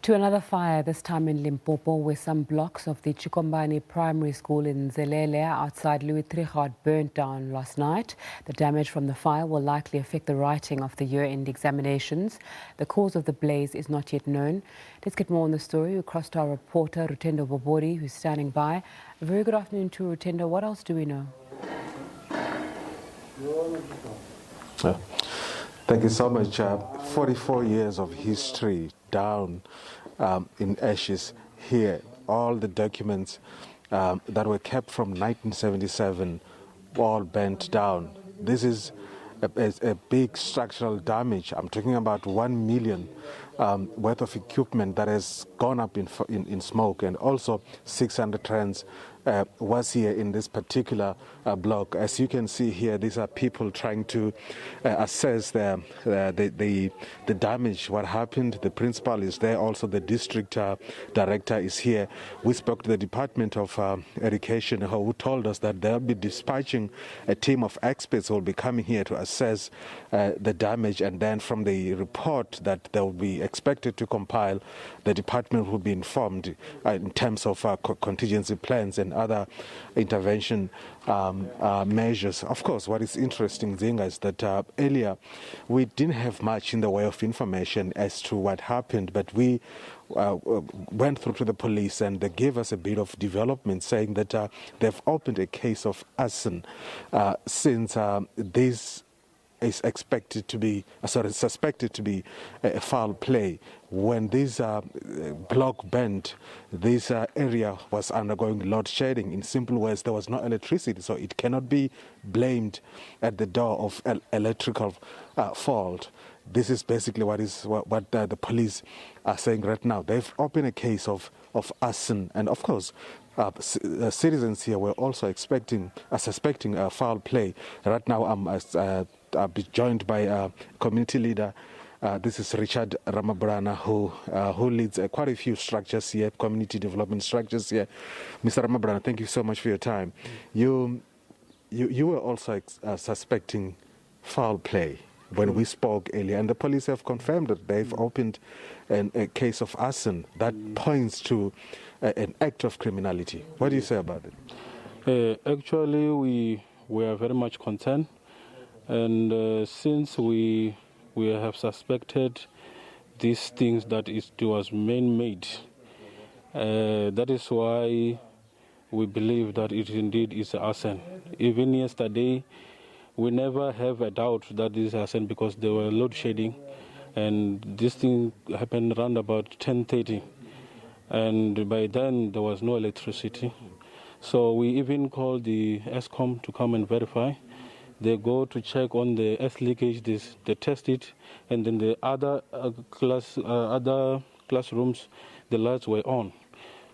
To another fire, this time in Limpopo, where some blocks of the Tshikombani Primary School in Nzhelele outside Louis Trichardt burnt down last night. The damage from the fire will likely affect the writing of the year-end examinations. The cause of the blaze is not yet known. Let's get more on the story across to our reporter, Lutendo Bobodi, who's standing by. A very good afternoon to Lutendo. What else do we know? Thank you so much. 44 years of history down in ashes here. All the documents that were kept from 1977 all burnt down. This is a big structural damage. I'm talking about 1 million worth of equipment that has gone up in smoke, and also 600 trends was here in this particular block. As you can see here, these are people trying to assess the damage, what happened. The principal is there, also the district director is here. We spoke to the Department of Education, who told us that they'll be dispatching a team of experts who will be coming here to assess the damage, and then from the report that they will be expected to compile, the department will be informed in terms of contingency plans and other intervention measures. Of course, what is interesting, Zinga, is that earlier we didn't have much in the way of information as to what happened, but we went through to the police and they gave us a bit of development, saying that they've opened a case of arson since this is suspected to be a foul play. When this block burnt, this area was undergoing load shedding. In simple words, there was no electricity, so it cannot be blamed at the door of electrical fault. This is basically what the police are saying right now. They've opened a case of arson, and of course, citizens here were also suspecting a foul play. Right now, I'll be joined by a community leader. This is Richard Ramabrana, who leads quite a few structures here, community development structures here. Mr. Ramabrana, thank you so much for your time. You were also suspecting foul play when we spoke earlier, and the police have confirmed that they've opened a case of arson that points to an act of criminality. What do you say about it? Actually, we are very much concerned, and since we have suspected these things that it was man-made, that is why we believe that it indeed is arson. Even yesterday, we never have a doubt that this is arson because there were load shedding, and this thing happened around about 10:30, and by then there was no electricity. So we even called the ESCOM to come and verify. They go to check on the earth leakage, they test it, and then the other classrooms, the lights were on,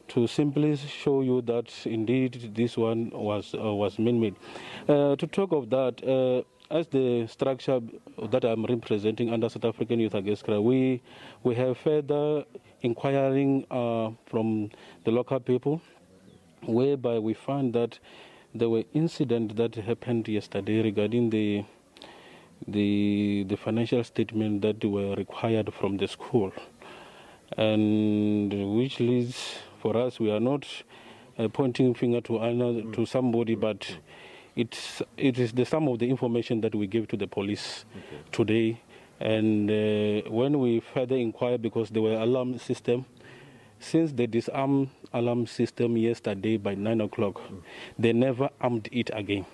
to simply show you that indeed this one was man-made. To talk of that, as the structure that I'm representing under South African Youth Against Crime, we have further inquiring from the local people, whereby we found that there were incidents that happened yesterday regarding the financial statement that were required from the school, and which leads for us, we are not pointing finger to somebody, but it is the sum of the information that we gave to the police today. And when we further inquire, because there were alarm system, since they disarmed alarm system yesterday by 9 o'clock, they never armed it again.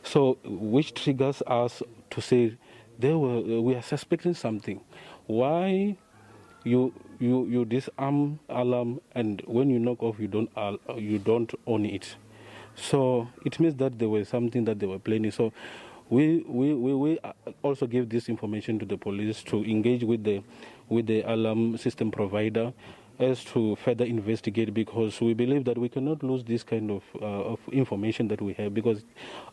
So, which triggers us to say we are suspecting something. Why you disarm alarm, and when you knock off, you don't own it? So it means that there was something that they were planning. So we also gave this information to the police to engage with the alarm system provider as to further investigate, because we believe that we cannot lose this kind of information that we have, because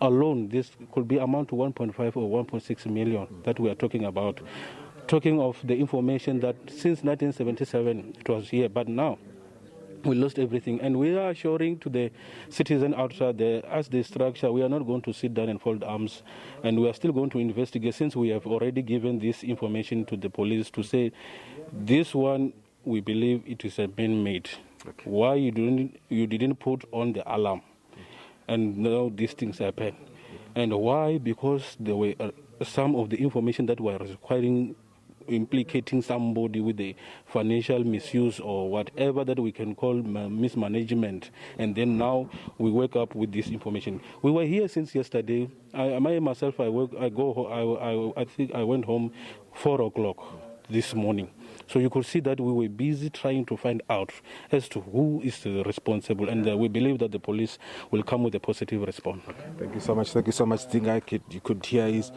alone this could be amount to 1.5 or 1.6 million that we are talking about. Talking of the information that since 1977 it was here, but now we lost everything, and we are assuring to the citizen outside there, as the structure, we are not going to sit down and fold arms, and we are still going to investigate, since we have already given this information to the police to say this one we believe it is a man-made. Okay. Why you didn't put on the alarm, and now these things happen, and why? Because there were some of the information that were requiring implicating somebody with the financial misuse or whatever that we can call mismanagement, and then now we wake up with this information. We were here since yesterday. I think I went home 4 o'clock this morning. So you could see that we were busy trying to find out as to who is responsible, and we believe that the police will come with a positive response. Okay. Thank you so much. Thank you so much. The thing you could hear is,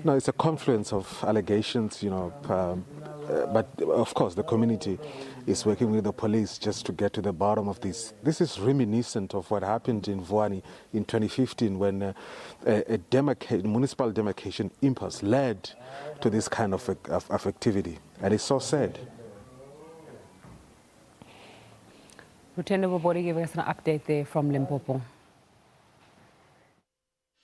it's a confluence of allegations, but of course the community is working with the police just to get to the bottom of this. This is reminiscent of what happened in Vuani in 2015 when a municipal demarcation impasse led to this kind of activity. And it's so sad. Lutendo, Bobodi giving us an update there from Limpopo.